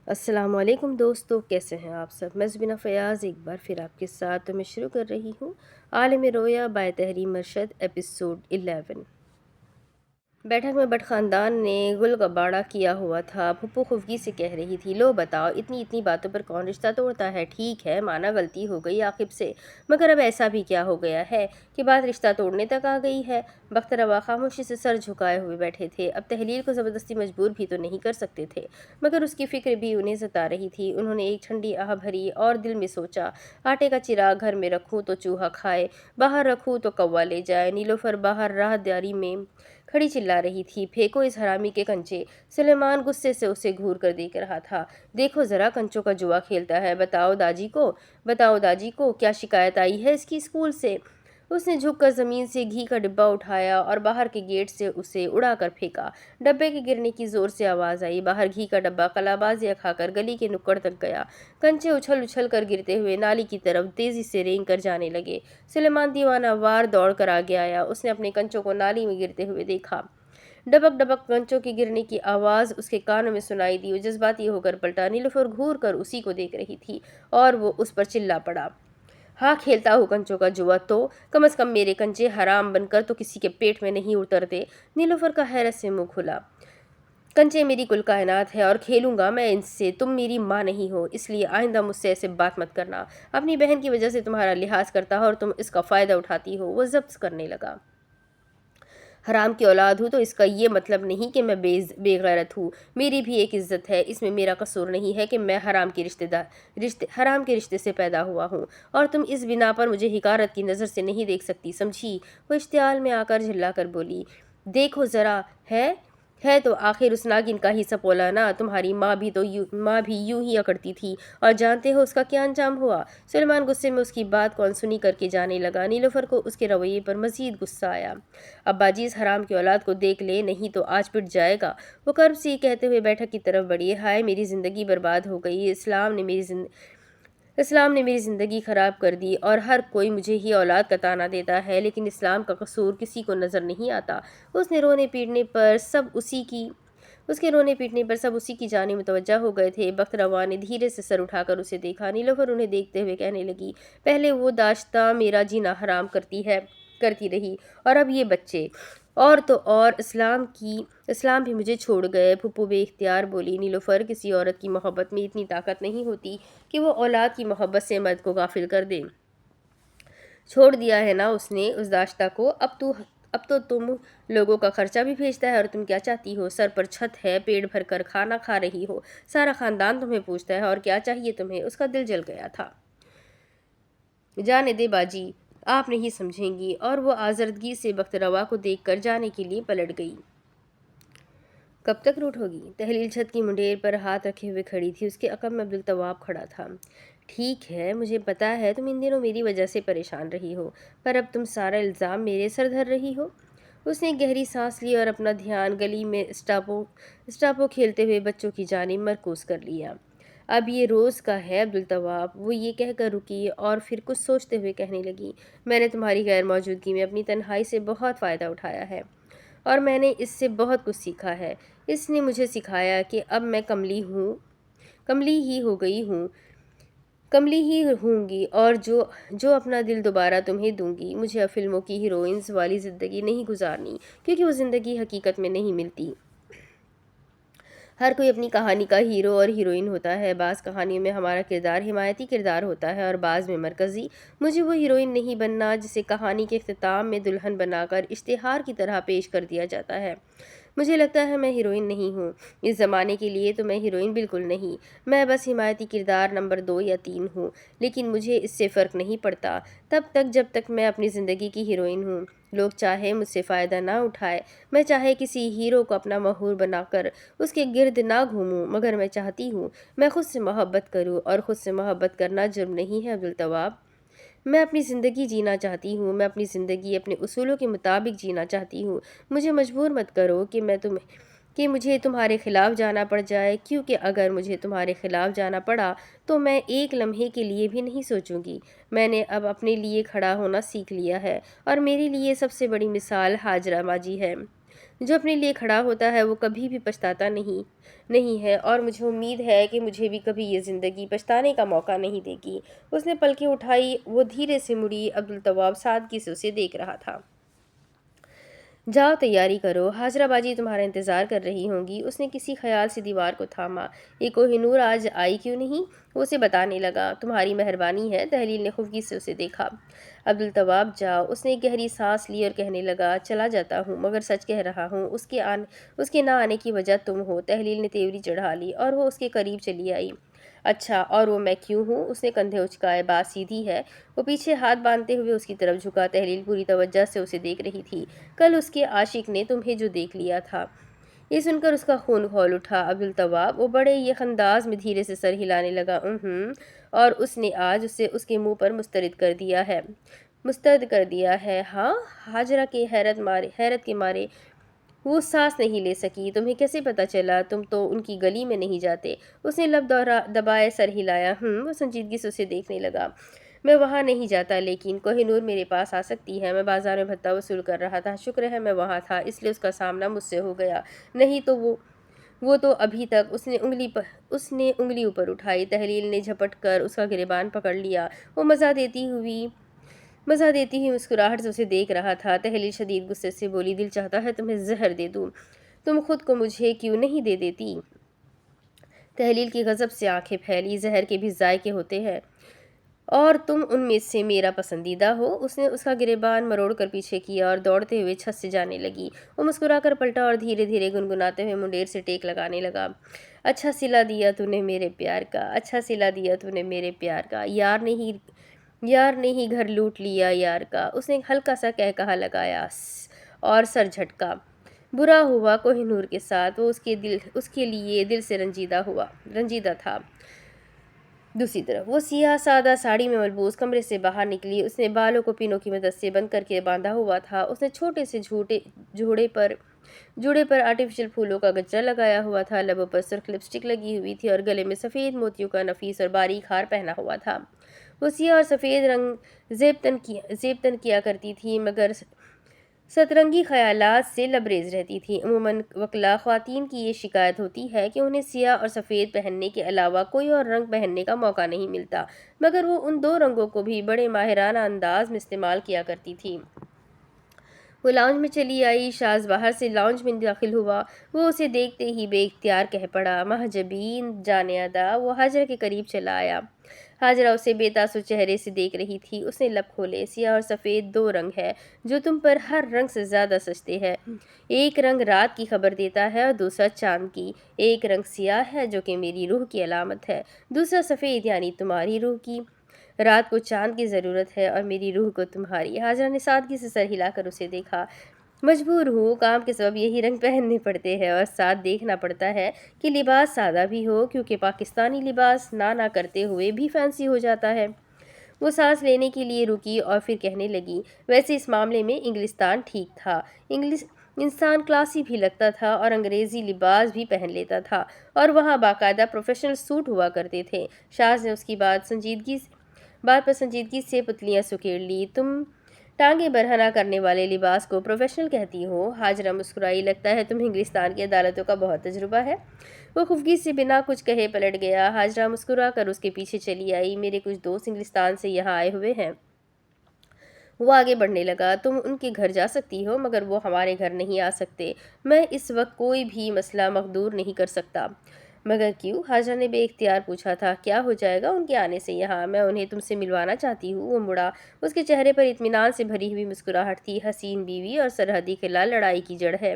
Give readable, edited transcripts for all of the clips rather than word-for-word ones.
السلام علیکم دوستو، کیسے ہیں آپ سب؟ میں زبینہ فیاض ایک بار پھر آپ کے ساتھ میں شروع کر رہی ہوں عالم رویا بائے تحریر مرشد ایپیسوڈ 11۔ بیٹھک میں بٹ خاندان نے گل غبارہ کیا ہوا تھا۔ پھپھو خفگی سے کہہ رہی تھی، لو بتاؤ، اتنی باتوں پر کون رشتہ توڑتا ہے؟ ٹھیک ہے، مانا غلطی ہو گئی عاقب سے، مگر اب ایسا بھی کیا ہو گیا ہے کہ بات رشتہ توڑنے تک آ گئی ہے؟ بخت روا خاموشی سے سر جھکائے ہوئے بیٹھے تھے۔ اب تحلیل کو زبردستی مجبور بھی تو نہیں کر سکتے تھے، مگر اس کی فکر بھی انہیں ستا رہی تھی۔ انہوں نے ایک ٹھنڈی آہ بھری اور دل میں سوچا، آٹے کا چراغ گھر میں رکھوں تو چوہا کھائے، باہر رکھوں تو کوا لے جائے۔ نیلوفر باہر راہ داری میں کھڑی چلا رہی تھی، پھینکو اس حرامی کے کنچے۔ سلیمان غصے سے اسے گھور کر دیکھ رہا تھا۔ دیکھو ذرا، کنچوں کا جوا کھیلتا ہے۔ بتاؤ داجی کو کیا شکایت آئی ہے اس کی اسکول سے؟ اس نے جھک کر زمین سے گھی کا ڈبہ اٹھایا اور باہر کے گیٹ سے اسے اڑا کر پھینکا۔ ڈبے کے گرنے کی زور سے آواز آئی۔ باہر گھی کا ڈبہ قلا بازیاں کھا کر گلی کے نکڑ تک گیا۔ کنچے اچھل کر گرتے ہوئے نالی کی طرف تیزی سے رینگ کر جانے لگے۔ سلیمان دیوانہ وار دوڑ کر آگے آیا۔ اس نے اپنے کنچوں کو نالی میں گرتے ہوئے دیکھا۔ ڈبک ڈبک کنچوں کے گرنے کی آواز اس کے کانوں میں سنائی دی۔ وہ جذباتی ہو کر پلٹا۔ نیلوفر گھور کر اسی کو دیکھ رہی تھی اور وہ اس پر چلا پڑا، ہاں کھیلتا ہوں کنچوں کا جوا تو کم از کم میرے کنچے حرام بن کر تو کسی کے پیٹ میں نہیں اترتے۔ نیلوفر کا حیرت سے منہ کھلا۔ کنچے میری کل کائنات ہے اور کھیلوں گا میں ان سے۔ تم میری ماں نہیں ہو، اس لیے آئندہ مجھ سے ایسے بات مت کرنا۔ اپنی بہن کی وجہ سے تمہارا لحاظ کرتا ہو اور تم اس کا فائدہ اٹھاتی ہو۔ وہ ضبط کرنے لگا۔ حرام کی اولاد ہوں تو اس کا یہ مطلب نہیں کہ میں بے غیرت ہوں۔ میری بھی ایک عزت ہے، اس میں میرا قصور نہیں ہے کہ میں حرام کے رشتے سے پیدا ہوا ہوں، اور تم اس بنا پر مجھے حقارت کی نظر سے نہیں دیکھ سکتی، سمجھی؟ وہ اشتعال میں آ کر جھلا کر بولی، دیکھو ذرا، ہے تو آخر اس ناگن کا ہی سپولا نا۔ تمہاری ماں بھی یوں ہی اکڑتی تھی، اور جانتے ہو اس کا کیا انجام ہوا؟ سلیمان غصے میں اس کی بات کو انسنی کر کے جانے لگا۔ نیلوفر کو اس کے رویے پر مزید غصہ آیا۔ ابا جی، اس حرام کی اولاد کو دیکھ لے، نہیں تو آج پٹ جائے گا۔ وہ کرب سے کہتے ہوئے بیٹھک کی طرف بڑھی۔ ہائے، میری زندگی برباد ہو گئی۔ اسلام نے میری زندگی خراب کر دی، اور ہر کوئی مجھے ہی اولاد کا طعنہ دیتا ہے، لیکن اسلام کا قصور کسی کو نظر نہیں آتا۔ اس کے رونے پیٹنے پر سب اسی کی جانب متوجہ ہو گئے تھے۔ بخت روا نے دھیرے سے سر اٹھا کر اسے دیکھا۔ نیلوفر انہیں دیکھتے ہوئے کہنے لگی، پہلے وہ داشتہ میرا جینا حرام کرتی رہی، اور اب یہ بچے، اور تو اور اسلام بھی مجھے چھوڑ گئے۔ پھپھو بے اختیار بولی، نیلوفر، کسی عورت کی محبت میں اتنی طاقت نہیں ہوتی کہ وہ اولاد کی محبت سے مرد کو غافل کر دے۔ چھوڑ دیا ہے نا اس نے اس داشتہ کو۔ اب تو تم لوگوں کا خرچہ بھی بھیجتا ہے، اور تم کیا چاہتی ہو؟ سر پر چھت ہے، پیٹ بھر کر کھانا کھا رہی ہو، سارا خاندان تمہیں پوچھتا ہے، اور کیا چاہیے تمہیں؟ اس کا دل جل گیا تھا۔ جانے دے باجی، آپ نہیں سمجھیں گی، اور وہ آزردگی سے بخت روا کو دیکھ کر جانے کے لیے پلٹ گئی۔ کب تک روٹھو گی؟ تحلیل چھت کی منڈیر پر ہاتھ رکھے ہوئے کھڑی تھی۔ اس کے عقب میں عبدالتواب کھڑا تھا۔ ٹھیک ہے، مجھے پتا ہے تم ان دنوں میری وجہ سے پریشان رہی ہو، پر اب تم سارا الزام میرے سر دھر رہی ہو۔ اس نے گہری سانس لی اور اپنا دھیان گلی میں اسٹاپو کھیلتے ہوئے بچوں کی جانب مرکوز کر لیا۔ اب یہ روز کا ہے عبدالتواب، وہ یہ کہہ کر رکی اور پھر کچھ سوچتے ہوئے کہنے لگی، میں نے تمہاری غیر موجودگی میں اپنی تنہائی سے بہت فائدہ اٹھایا ہے، اور میں نے اس سے بہت کچھ سیکھا ہے۔ اس نے مجھے سکھایا کہ اب میں کملی ہی ہوں گی، اور جو اپنا دل دوبارہ تمہیں دوں گی۔ مجھے اب فلموں کی ہیروئنز والی زندگی نہیں گزارنی، کیونکہ وہ زندگی حقیقت میں نہیں ملتی۔ ہر کوئی اپنی کہانی کا ہیرو اور ہیروئن ہوتا ہے۔ بعض کہانیوں میں ہمارا کردار حمایتی کردار ہوتا ہے، اور بعض میں مرکزی۔ مجھے وہ ہیروئن نہیں بننا جسے کہانی کے اختتام میں دلہن بنا کر اشتہار کی طرح پیش کر دیا جاتا ہے۔ مجھے لگتا ہے میں ہیروئن نہیں ہوں، اس زمانے کے لیے تو میں ہیروئن بالکل نہیں، میں بس حمایتی کردار نمبر 2 یا 3 ہوں، لیکن مجھے اس سے فرق نہیں پڑتا تب تک جب تک میں اپنی زندگی کی ہیروئن ہوں۔ لوگ چاہے مجھ سے فائدہ نہ اٹھائے، میں چاہے کسی ہیرو کو اپنا محور بنا کر اس کے گرد نہ گھوموں، مگر میں چاہتی ہوں میں خود سے محبت کروں، اور خود سے محبت کرنا جرم نہیں ہے عبدالتواب۔ میں اپنی زندگی جینا چاہتی ہوں، میں اپنی زندگی اپنے اصولوں کے مطابق جینا چاہتی ہوں۔ مجھے مجبور مت کرو کہ مجھے تمہارے خلاف جانا پڑ جائے، کیونکہ اگر مجھے تمہارے خلاف جانا پڑا تو میں ایک لمحے کے لیے بھی نہیں سوچوں گی۔ میں نے اب اپنے لیے کھڑا ہونا سیکھ لیا ہے، اور میرے لیے سب سے بڑی مثال ہاجرہ ماجی ہے۔ جو اپنے لیے کھڑا ہوتا ہے وہ کبھی بھی پچھتاتا نہیں ہے، اور مجھے امید ہے کہ مجھے بھی کبھی یہ زندگی پچھتانے کا موقع نہیں دے گی۔ اس نے پلکیں اٹھائی، وہ دھیرے سے مڑی۔ عبدالتواب سادگی سے اسے دیکھ رہا تھا۔ جاؤ تیاری کرو، حاجرہ باجی تمہارا انتظار کر رہی ہوں گی۔ اس نے کسی خیال سے دیوار کو تھاما۔ یہ کوہ نور آج آئی کیوں نہیں؟ وہ اسے بتانے لگا۔ تمہاری مہربانی ہے، تحلیل نے خفگی سے اسے دیکھا۔ عبدالتواب جاؤ۔ اس نے ایک گہری سانس لی اور کہنے لگا، چلا جاتا ہوں مگر سچ کہہ رہا ہوں، اس کے نہ آنے کی وجہ تم ہو۔ تحلیل نے تیوری چڑھا لی اور وہ اس کے قریب چلی آئی۔ اچھا، اور وہ میں کیوں ہوں؟ اس نے کندھے اچکائے۔ بات سیدھی ہے۔ وہ پیچھے ہاتھ باندھتے ہوئے اس کی طرف جھکا۔ تحلیل پوری توجہ سے اسے دیکھ رہی تھی۔ کل اس کے عاشق نے تمہیں جو دیکھ لیا تھا۔ یہ سن کر اس کا خون کھول اٹھا۔ عبدالتواب وہ بڑے یک انداز میں دھیرے سے سر ہلانے لگا۔ اور اس نے آج اسے اس کے منہ پر مسترد کر دیا ہے؟ ہاں؟ حاجرہ کے حیرت کے مارے وہ سانس نہیں لے سکی۔ تمہیں کیسے پتہ چلا؟ تم تو ان کی گلی میں نہیں جاتے۔ اس نے لب دبائے سر ہلایا۔ وہ سنجیدگی سے اسے دیکھنے لگا۔ میں وہاں نہیں جاتا، لیکن کوہ نور میرے پاس آ سکتی ہے۔ میں بازار میں بھتہ وصول کر رہا تھا، شکر ہے میں وہاں تھا، اس لیے اس کا سامنا مجھ سے ہو گیا، نہیں تو وہ تو ابھی تک۔ اس نے انگلی اوپر اٹھائی۔ تحلیل نے جھپٹ کر اس کا گریبان پکڑ لیا۔ وہ مزہ دیتی ہوئی مسکراہٹ سے اسے دیکھ رہا تھا۔ تحلیل شدید غصے سے بولی، دل چاہتا ہے تمہیں زہر دے دوں، تم خود کو مجھے کیوں نہیں دے دیتی؟ تحلیل کی غضب سے آنکھیں پھیلی۔ زہر کے بھی ذائقے ہوتے ہیں اور تم ان میں سے میرا پسندیدہ ہو۔ اس نے اس کا گریبان مروڑ کر پیچھے کیا اور دوڑتے ہوئے چھت سے جانے لگی۔ وہ مسکرا کر پلٹا اور دھیرے دھیرے گنگناتے ہوئے منڈیر سے ٹیک لگانے لگا۔ اچھا صلہ دیا تو نے میرے پیار کا، اچھا صلہ دیا تو نے میرے پیار کا، یار نے ہی گھر لوٹ لیا یار کا۔ اس نے ہلکا سا قہقہہ لگایا اور سر جھٹکا۔ برا ہوا کوہ نور کے ساتھ، وہ اس کے لیے دل سے رنجیدہ تھا۔ دوسری طرف وہ سیاہ سادہ ساڑی میں ملبوس کمرے سے باہر نکلی۔ اس نے بالوں کو پینوں کی مدد سے بند کر کے باندھا ہوا تھا۔ اس نے چھوٹے سے جوڑے پر آرٹیفیشل پھولوں کا گجرا لگایا ہوا تھا، لبوں پر سرخ لپسٹک لگی ہوئی تھی اور گلے میں سفید موتیوں کا نفیس اور باریک ہار پہنا ہوا تھا۔ وہ سیاہ اور سفید رنگ زیب تن کیا کرتی تھی، مگر سترنگی خیالات سے لبریز رہتی تھی۔ عموماً وکلا خواتین کی یہ شکایت ہوتی ہے کہ انہیں سیاہ اور سفید پہننے کے علاوہ کوئی اور رنگ پہننے کا موقع نہیں ملتا، مگر وہ ان دو رنگوں کو بھی بڑے ماہرانہ انداز میں استعمال کیا کرتی تھی۔ وہ لاؤنج میں چلی آئی۔ شاز باہر سے لاؤنج میں داخل ہوا۔ وہ اسے دیکھتے ہی بے اختیار کہہ پڑا، محجبین جانے ادا۔ وہ حاجرہ کے قریب چلا آیا۔ حاجرہ اسے بے تاثر چہرے سے دیکھ رہی تھی۔ اس نے لب کھولے۔ سیاہ اور سفید دو رنگ ہے جو تم پر ہر رنگ سے زیادہ سجتے ہیں۔ ایک رنگ رات کی خبر دیتا ہے اور دوسرا چاند کی۔ ایک رنگ سیاہ ہے جو کہ میری روح کی علامت ہے، دوسرا سفید یعنی تمہاری روح کی۔ رات کو چاند کی ضرورت ہے اور میری روح کو تمہاری۔ حاجرہ نے سادگی سے سر ہلا کر اسے دیکھا۔ مجبور ہوں، کام کے سبب یہی رنگ پہننے پڑتے ہیں اور ساتھ دیکھنا پڑتا ہے کہ لباس سادہ بھی ہو، کیونکہ پاکستانی لباس نہ کرتے ہوئے بھی فینسی ہو جاتا ہے۔ وہ سانس لینے کے لیے رکی اور پھر کہنے لگی، ویسے اس معاملے میں انگلستان ٹھیک تھا۔ انسان کلاسی بھی لگتا تھا اور انگریزی لباس بھی پہن لیتا تھا، اور وہاں باقاعدہ پروفیشنل سوٹ ہوا کرتے تھے۔ شاز نے اس کی بات پر سنجیدگی سے پتلیاں سکیڑ لی۔ تم ٹانگیں برہنہ کرنے والے لباس کو پروفیشنل کہتی ہو؟ حاجرہ مسکرائی۔ لگتا ہے تمہیں انگلستان کی عدالتوں کا بہت تجربہ ہے۔ وہ خفگی سے بنا کچھ کہے پلٹ گیا۔ حاجرہ مسکرا کر اس کے پیچھے چلی آئی۔ میرے کچھ دوست انگلستان سے یہاں آئے ہوئے ہیں۔ وہ آگے بڑھنے لگا۔ تم ان کے گھر جا سکتی ہو، مگر وہ ہمارے گھر نہیں آ سکتے۔ میں اس وقت کوئی بھی مسئلہ مقدور نہیں کر سکتا۔ مگر کیوں؟ حاجرہ نے بے اختیار پوچھا تھا۔ کیا ہو جائے گا ان کے آنے سے یہاں؟ میں انہیں تم سے ملوانا چاہتی ہوں۔ وہ مڑا۔ اس کے چہرے پر اطمینان سے بھری ہوئی مسکراہٹ تھی۔ حسین بیوی اور سرحدی قلعہ لڑائی کی جڑ ہے۔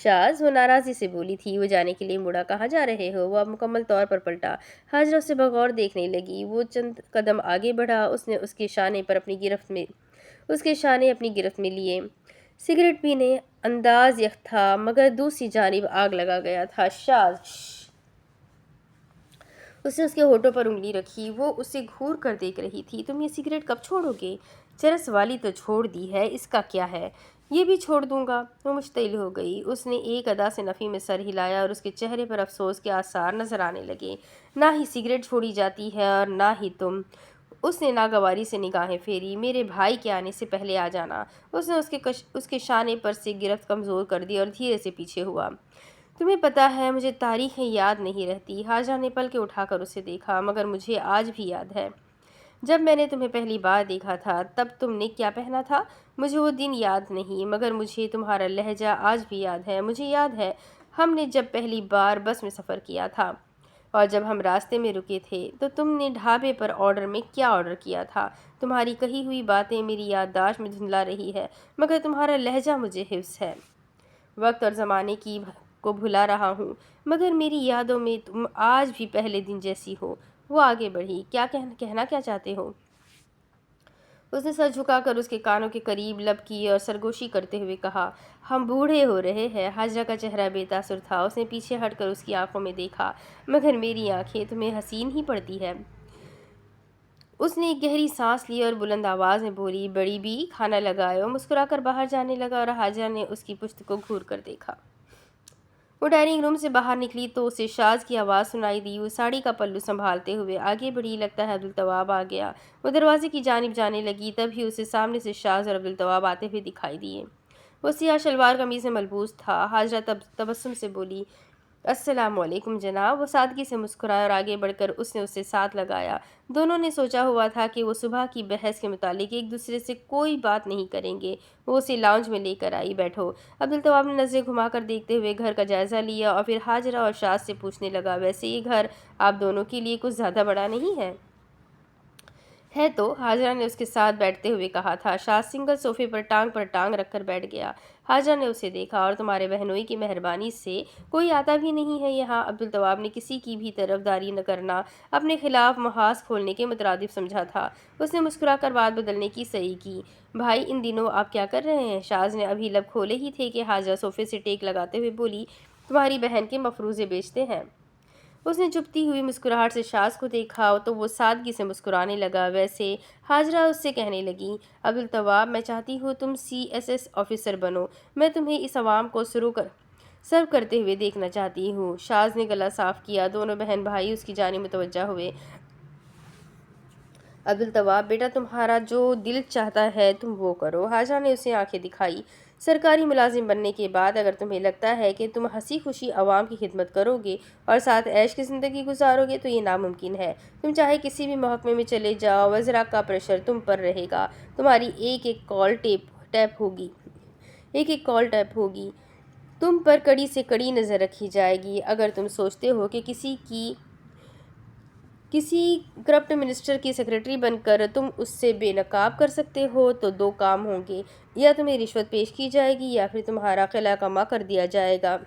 شاز، وہ ناراضی سے بولی تھی۔ وہ جانے کے لیے مڑا۔ کہاں جا رہے ہو؟ وہ اب مکمل طور پر پلٹا۔ حاجرہ اسے بغور دیکھنے لگی۔ وہ چند قدم آگے بڑھا۔ اس نے اس کے شانے اپنی گرفت میں لیے۔ سگریٹ پینے انداز یک تھا، مگر دوسری جانب آگ لگا گیا تھا۔ شاز، اس نے اس کے ہونٹوں پر انگلی رکھی۔ وہ اسے گھور کر دیکھ رہی تھی۔ تم یہ سگریٹ کب چھوڑو گے؟ چرس والی تو چھوڑ دی ہے، اس کا کیا ہے؟ یہ بھی چھوڑ دوں گا۔ وہ مشتعل ہو گئی۔ اس نے ایک ادا سے نفی میں سر ہلایا اور اس کے چہرے پر افسوس کے آثار نظر آنے لگے۔ نہ ہی سگریٹ چھوڑی جاتی ہے اور نہ ہی تم۔ اس نے ناگواری سے نگاہیں پھیری۔ میرے بھائی کے آنے سے پہلے آ جانا۔ اس نے اس کے شانے پر سے گرفت کمزور کر دی اور دھیرے سے پیچھے ہوا۔ تمہیں پتہ ہے مجھے تاریخیں یاد نہیں رہتی۔ حاجرہ نے پلکیں اٹھا کر اسے دیکھا۔ مگر مجھے آج بھی یاد ہے جب میں نے تمہیں پہلی بار دیکھا تھا، تب تم نے کیا پہنا تھا؟ مجھے وہ دن یاد نہیں، مگر مجھے تمہارا لہجہ آج بھی یاد ہے۔ مجھے یاد ہے ہم نے جب پہلی بار بس میں سفر کیا تھا اور جب ہم راستے میں رکے تھے تو تم نے ڈھابے پر آرڈر میں کیا آرڈر کیا تھا۔ تمہاری کہی ہوئی باتیں میری یادداشت میں دھندلا رہی ہے، مگر تمہارا لہجہ مجھے حفظ ہے۔ وقت اور زمانے کو بھلا رہا ہوں، مگر میری یادوں میں تم آج بھی پہلے دن جیسی ہو۔ وہ آگے بڑھی۔ کہنا کیا چاہتے ہو؟ اس نے سر جھکا کر اس کے کانوں کے قریب لب کی اور سرگوشی کرتے ہوئے کہا، ہم بوڑھے ہو رہے ہیں۔ حاجرہ کا چہرہ بے تاثر تھا۔ اس نے پیچھے ہٹ کر اس کی آنکھوں میں دیکھا۔ مگر میری آنکھیں تمہیں حسین ہی پڑتی ہے۔ اس نے ایک گہری سانس لی اور بلند آواز میں بولی، بڑی بی کھانا لگائے۔ وہ مسکرا کر باہر جانے لگا اور حاجرہ نے اس کی پشت کو گھور کر دیکھا۔ وہ ڈائننگ روم سے باہر نکلی تو اسے شاز کی آواز سنائی دی۔ وہ ساڑی کا پلو سنبھالتے ہوئے آگے بڑھی۔ لگتا ہے عبدالطواب آ گیا۔ وہ دروازے کی جانب جانے لگی، تبھی اسے سامنے سے شاز اور عبدالطواب آتے ہوئے دکھائی دیے۔ وہ سیاہ شلوار قمیض میں ملبوس تھا۔ حاجرہ تبسم سے بولی، السلام علیکم جناب۔ وہ سادگی سے مسکرائے اور آگے بڑھ کر اس نے اسے ساتھ لگایا۔ دونوں نے سوچا ہوا تھا کہ وہ صبح کی بحث کے متعلق ایک دوسرے سے کوئی بات نہیں کریں گے۔ وہ اسے لاؤنج میں لے کر آئی۔ بیٹھو۔ عبدالطواب نے نظریں گھما کر دیکھتے ہوئے گھر کا جائزہ لیا اور پھر حاجرہ اور شاز سے پوچھنے لگا، ویسے یہ گھر آپ دونوں کے لیے کچھ زیادہ بڑا نہیں ہے؟ ہے تو، حاجرہ نے اس کے ساتھ بیٹھتے ہوئے کہا تھا۔ شاز سنگل صوفے پر ٹانگ رکھ کر بیٹھ گیا۔ حاجرہ نے اسے دیکھا، اور تمہارے بہنوئی کی مہربانی سے کوئی آتا بھی نہیں ہے یہاں؟ عبدالطواب نے کسی کی بھی طرفداری نہ کرنا اپنے خلاف محاذ کھولنے کے مترادف سمجھا تھا۔ اس نے مسکرا کر بات بدلنے کی صحیح کی، بھائی ان دنوں آپ کیا کر رہے ہیں؟ شاز نے ابھی لب کھولے ہی تھے کہ حاجرہ صوفے سے ٹیک لگاتے ہوئے بولی، تمہاری بہن کے مفروضے بیچتے ہیں۔ اس نے چپتی ہوئی مسکراہٹ سے شاز کو دیکھا تو وہ سادگی سے مسکرانے لگا۔ ویسے، حاجرہ اس سے کہنے لگی، عبدالطواب میں چاہتی ہوں تم CSS آفیسر بنو۔ میں تمہیں اس عوام کو سرو کرتے ہوئے دیکھنا چاہتی ہوں۔ شاز نے گلا صاف کیا۔ دونوں بہن بھائی اس کی جانب متوجہ ہوئے۔ عبدالطواب بیٹا، تمہارا جو دل چاہتا ہے تم وہ کرو۔ حاجرہ نے اسے آنکھیں دکھائی۔ سرکاری ملازم بننے کے بعد اگر تمہیں لگتا ہے کہ تم ہنسی خوشی عوام کی خدمت کرو گے اور ساتھ عیش کی زندگی گزارو گے تو یہ ناممکن ہے۔ تم چاہے کسی بھی محکمے میں چلے جاؤ، وزراء کا پریشر تم پر رہے گا۔ تمہاری ایک ایک کال ٹیپ ہوگی۔ تم پر کڑی سے کڑی نظر رکھی جائے گی۔ اگر تم سوچتے ہو کہ کسی کرپٹ منسٹر کی سیکرٹری بن کر تم اس سے بے نقاب کر سکتے ہو تو دو کام ہوں گے، یا تمہیں رشوت پیش کی جائے گی یا پھر تمہارا قلعہ کما کر دیا جائے گا۔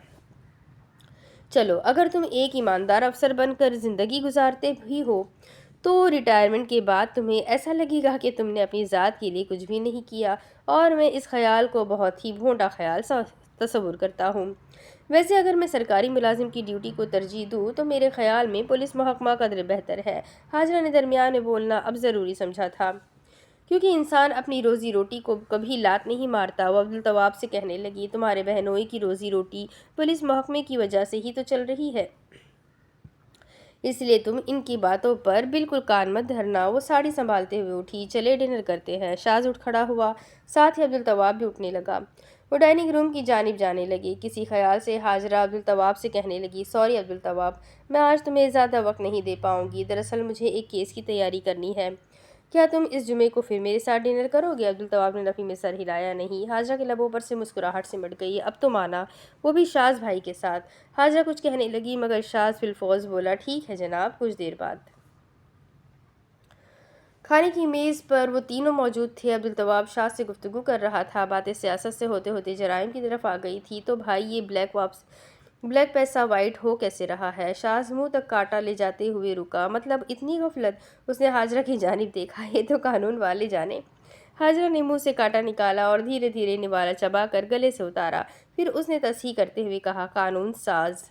چلو، اگر تم ایک ایماندار افسر بن کر زندگی گزارتے بھی ہو تو ریٹائرمنٹ کے بعد تمہیں ایسا لگے گا کہ تم نے اپنی ذات کے لیے کچھ بھی نہیں کیا، اور میں اس خیال کو بہت ہی بھونڈا خیال تصور کرتا ہوں۔ ویسے اگر میں سرکاری ملازم کی ڈیوٹی کو ترجیح دوں تو میرے خیال میں پولیس محکمہ قدر بہتر ہے۔ حاجرہ نے درمیان میں بولنا اب ضروری سمجھا تھا، کیونکہ انسان اپنی روزی روٹی کو کبھی لات نہیں مارتا۔ وہ عبدالطواب سے کہنے لگی، تمہارے بہنوئی کی روزی روٹی پولیس محکمے کی وجہ سے ہی تو چل رہی ہے، اس لیے تم ان کی باتوں پر بالکل کان مت دھرنا۔ وہ ساڑی سنبھالتے ہوئے اٹھی، چلے ڈنر کرتے ہیں۔ شاز اٹھ کھڑا ہوا، ساتھ ہی عبدالطواب بھی اٹھنے لگا۔ وہ ڈائننگ روم کی جانب جانے لگے۔ کسی خیال سے حاجرہ عبدالطواب سے کہنے لگی، سوری عبدالطواب، میں آج تمہیں زیادہ وقت نہیں دے پاؤں گی، دراصل مجھے ایک کیس کی تیاری کرنی ہے۔ کیا تم اس جمعے کو پھر میرے ساتھ ڈنر کرو گے؟ عبدالطواب نے نفی میں سر ہلایا۔ نہیں۔ حاجرہ کے لبوں پر سے مسکراہٹ سمٹ گئی۔ اب تو مانا، وہ بھی شاز بھائی کے ساتھ۔ حاجرہ کچھ کہنے لگی مگر شاز فی الفور بولا، ٹھیک ہے جناب۔ کچھ دیر بعد کھانے کی میز پر وہ تینوں موجود تھے۔ عبدالطواب شاز سے گفتگو کر رہا تھا۔ باتیں سیاست سے ہوتے ہوتے جرائم کی طرف آ گئی تھی۔ تو بھائی، یہ بلیک پیسہ وائٹ ہو کیسے رہا ہے؟ شاز منہ تک کانٹا لے جاتے ہوئے رکا۔ مطلب اتنی غفلت؟ اس نے حاجرہ کی جانب دیکھا۔ یہ تو قانون والے جانے۔ حاجرہ نے منہ سے کانٹا نکالا اور دھیرے دھیرے نوالا چبا کر گلے سے اتارا۔ پھر اس نے تصحیح کرتے ہوئے کہا، قانون ساز۔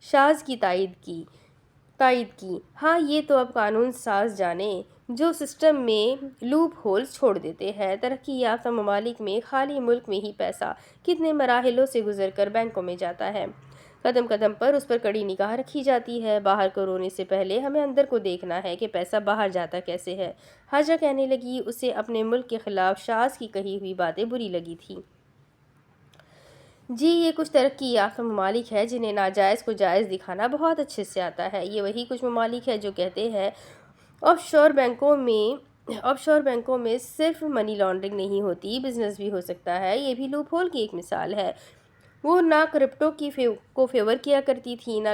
شاز کی تائید کی۔ ہاں، یہ تو اب قانون ساز جانے جو سسٹم میں لوپ ہولز چھوڑ دیتے ہیں۔ ترقی یافتہ ممالک میں خالی ملک میں ہی پیسہ کتنے مراحلوں سے گزر کر بینکوں میں جاتا ہے۔ قدم قدم پر اس پر کڑی نگاہ رکھی جاتی ہے۔ باہر کو رونے سے پہلے ہمیں اندر کو دیکھنا ہے کہ پیسہ باہر جاتا کیسے ہے۔ حاجرہ کہنے لگی، اسے اپنے ملک کے خلاف شاذ کی کہی ہوئی باتیں بری لگی تھی۔ جی، یہ کچھ ترقی یافتہ ممالک ہے جنہیں ناجائز کو جائز دکھانا بہت اچھے سے آتا ہے۔ یہ وہی کچھ ممالک ہے جو کہتے ہیں آف شور بینکوں میں صرف منی لانڈرنگ نہیں ہوتی، بزنس بھی ہو سکتا ہے۔ یہ بھی لوپ ہول کی ایک مثال ہے۔ وہ نہ کرپٹو کو فیور کیا کرتی تھی، نہ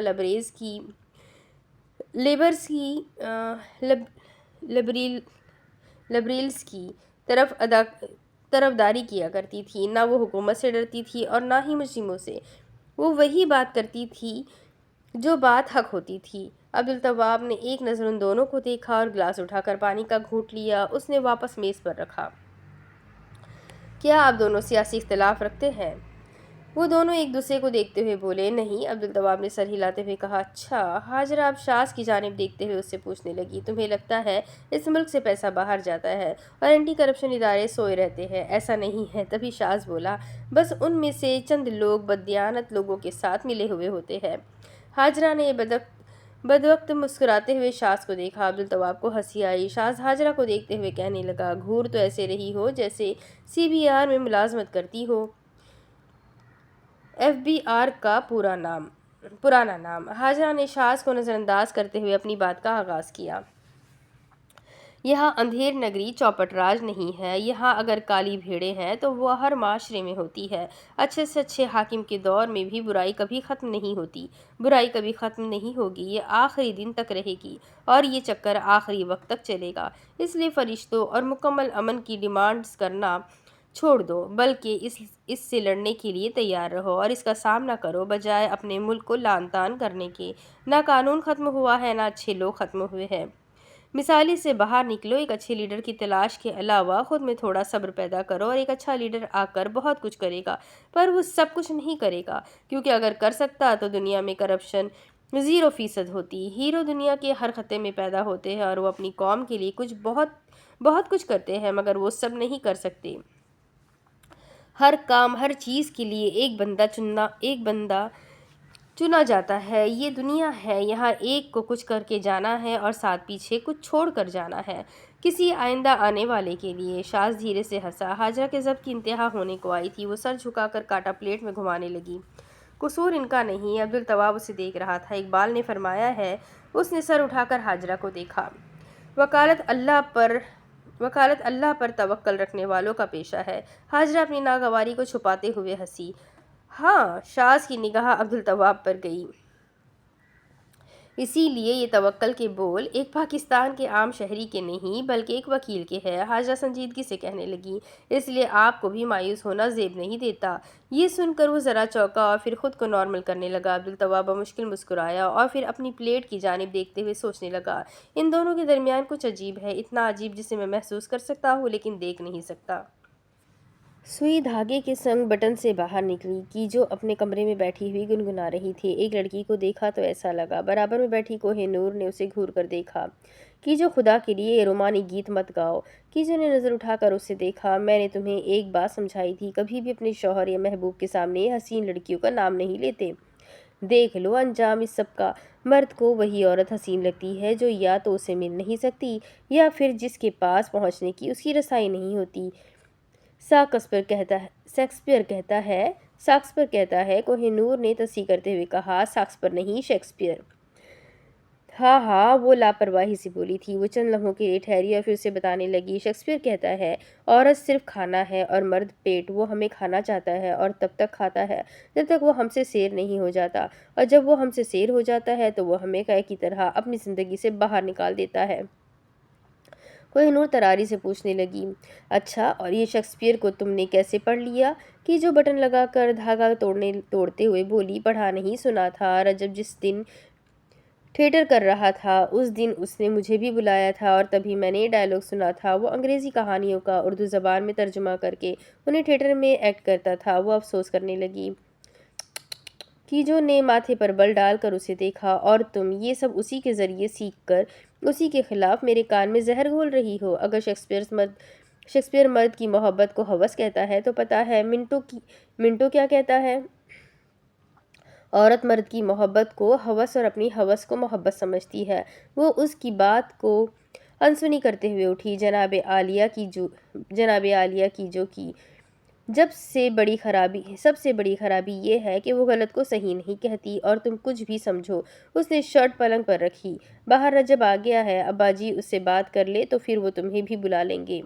لبریلز کی طرفداری کیا کرتی تھی، نہ وہ حکومت سے ڈرتی تھی اور نہ ہی مجرموں سے۔ وہ وہی بات کرتی تھی جو بات حق ہوتی تھی۔ عبدالتواب نے ایک نظر ان دونوں کو دیکھا اور گلاس اٹھا کر پانی کا گھونٹ لیا۔ اس نے واپس میز پر رکھا۔ کیا آپ دونوں سیاسی اختلاف رکھتے ہیں؟ وہ دونوں ایک دوسرے کو دیکھتے ہوئے بولے، نہیں۔ عبدالتواب نے سر ہلاتے ہوئے کہا، اچھا۔ حاجرہ اب شاذ کی جانب دیکھتے ہوئے اس سے پوچھنے لگی، تمہیں لگتا ہے اس ملک سے پیسہ باہر جاتا ہے اور اینٹی کرپشن ادارے سوئے رہتے ہیں؟ ایسا نہیں ہے۔ تبھی شاذ بولا، بس ان میں سے چند لوگ بددیانت لوگوں کے ساتھ ملے ہوئے ہوتے ہیں۔ حاجرہ نے بدوقت مسکراتے ہوئے شاذ کو دیکھا۔ عبدالتواب کو ہنسی آئی۔ شاذ حاجرہ کو دیکھتے ہوئے کہنے لگا، گھور تو ایسے رہی ہو جیسے CBR میں ملازمت کرتی ہو۔ FBR کا پرانا نام۔ حاجرہ نے شاذ کو نظر انداز کرتے ہوئے اپنی بات کا آغاز کیا۔ یہاں اندھیر نگری چوپٹ راج نہیں ہے۔ یہاں اگر کالی بھیڑیں ہیں تو وہ ہر معاشرے میں ہوتی ہے۔ اچھے سے اچھے حاکم کے دور میں بھی برائی کبھی ختم نہیں ہوتی۔ برائی کبھی ختم نہیں ہوگی، یہ آخری دن تک رہے گی اور یہ چکر آخری وقت تک چلے گا۔ اس لیے فرشتوں اور مکمل امن کی ڈیمانڈز کرنا چھوڑ دو، بلکہ اس سے لڑنے کے لیے تیار رہو اور اس کا سامنا کرو، بجائے اپنے ملک کو لعن طعن کرنے کے۔ نہ قانون ختم ہوا ہے، نہ اچھے لوگ ختم ہوئے ہیں۔ مثالی سے باہر نکلو۔ ایک اچھے لیڈر کی تلاش کے علاوہ خود میں تھوڑا صبر پیدا کرو اور ایک اچھا لیڈر آ کر بہت کچھ کرے گا، پر وہ سب کچھ نہیں کرے گا، کیونکہ اگر کر سکتا تو دنیا میں کرپشن 0% ہوتی۔ ہیرو دنیا کے ہر خطے میں پیدا ہوتے ہیں اور وہ اپنی قوم کے لیے بہت کچھ کرتے ہیں، مگر وہ سب نہیں کر سکتے۔ ہر کام، ہر چیز کے لیے ایک بندہ چنا جاتا ہے۔ یہ دنیا ہے، یہاں ایک کو کچھ کر کے جانا ہے اور ساتھ پیچھے کچھ چھوڑ کر جانا ہے، کسی آئندہ آنے والے کے لیے۔ شاذ دھیرے سے ہنسا۔ حاجرہ کے ضبط کی انتہا ہونے کو آئی تھی۔ وہ سر جھکا کر کانٹا پلیٹ میں گھمانے لگی۔ قصور ان کا نہیں۔ عبدالتواب اسے دیکھ رہا تھا۔ اقبال نے فرمایا ہے۔ اس نے سر اٹھا کر حاجرہ کو دیکھا۔ وکالت اللہ پر توکل رکھنے والوں کا پیشہ ہے۔ حاجرہ اپنی ناگواری کو چھپاتے ہوئے ہنسی۔ ہاں۔ شاذ کی نگاہ عبدالتواب پر گئی۔ اسی لیے یہ توکل کے بول ایک پاکستان کے عام شہری کے نہیں بلکہ ایک وکیل کے ہے۔ حاجرہ سنجیدگی سے کہنے لگی، اس لیے آپ کو بھی مایوس ہونا زیب نہیں دیتا۔ یہ سن کر وہ ذرا چونکا اور پھر خود کو نارمل کرنے لگا۔ عبدالتواب بمشکل مسکرایا اور پھر اپنی پلیٹ کی جانب دیکھتے ہوئے سوچنے لگا، ان دونوں کے درمیان کچھ عجیب ہے، اتنا عجیب جسے میں محسوس کر سکتا ہوں لیکن دیکھ نہیں سکتا۔ سوئی دھاگے کے سنگ بٹن سے باہر نکلی کی جو اپنے کمرے میں بیٹھی ہوئی گنگنا رہی تھی۔ ایک لڑکی کو دیکھا تو ایسا لگا۔ برابر میں بیٹھی کوہ نور نے اسے گھور کر دیکھا۔ کی جو خدا کے لیے یہ رومانی گیت مت گاؤ۔ کی جو نے نظر اٹھا کر اسے دیکھا۔ میں نے تمہیں ایک بات سمجھائی تھی، کبھی بھی اپنے شوہر یا محبوب کے سامنے حسین لڑکیوں کا نام نہیں لیتے۔ دیکھ لو انجام اس سب کا۔ مرد کو وہی عورت حسین لگتی ہے جو یا تو اسے مل نہیں سکتی یا پھر جس کے پاس پہنچنے کی اس کی رسائی نہیں ہوتی۔ شیکسپیئر کہتا ہے۔ کوہ نور نے تصحیح کرتے ہوئے کہا، شیکسپیئر نہیں، شیکسپیئر۔ ہاں، وہ لاپرواہی سے بولی تھی۔ وہ چند لمحوں کے لیے ٹھہری اور پھر اسے بتانے لگی، شیکسپیئر کہتا ہے، عورت صرف کھانا ہے اور مرد پیٹ۔ وہ ہمیں کھانا چاہتا ہے اور تب تک کھاتا ہے جب تک وہ ہم سے سیر نہیں ہو جاتا، اور جب وہ ہم سے سیر ہو جاتا ہے تو وہ ہمیں قے کی طرح اپنی زندگی سے باہر نکال دیتا ہے۔ کوہ نور تراری سے پوچھنے لگی، اچھا، اور یہ شیکسپیئر کو تم نے کیسے پڑھ لیا؟ کی جو بٹن لگا کر دھاگا توڑتے ہوئے بولی، پڑھا نہیں، سنا تھا۔ رجب جس دن تھیٹر کر رہا تھا اس دن اس نے مجھے بھی بلایا تھا اور تبھی میں نے یہ ڈائیلاگ سنا تھا۔ وہ انگریزی کہانیوں کا اردو زبان میں ترجمہ کر کے انہیں تھیٹر میں ایکٹ کرتا تھا۔ وہ افسوس کرنے لگی۔ کی جو نے ماتھے پر بل ڈال کر اسے دیکھا، اور تم یہ سب اسی کے ذریعے سیکھ کر اسی کے خلاف میرے کان میں زہر گھول رہی ہو۔ اگر شیکسپیئر مرد کی محبت کو ہوس کہتا ہے تو پتہ ہے منٹو کیا کہتا ہے؟ عورت مرد کی محبت کو ہوس اور اپنی ہوس کو محبت سمجھتی ہے۔ وہ اس کی بات کو انسنی کرتے ہوئے اٹھی۔ جناب عالیہ کی جو کی سب سے بڑی خرابی یہ ہے کہ وہ غلط کو صحیح نہیں کہتی اور تم کچھ بھی سمجھو۔ اس نے شرٹ پلنگ پر رکھی۔ باہر رجب آ گیا ہے، ابا جی اس سے بات کر لے تو پھر وہ تمہیں بھی بلا لیں گے۔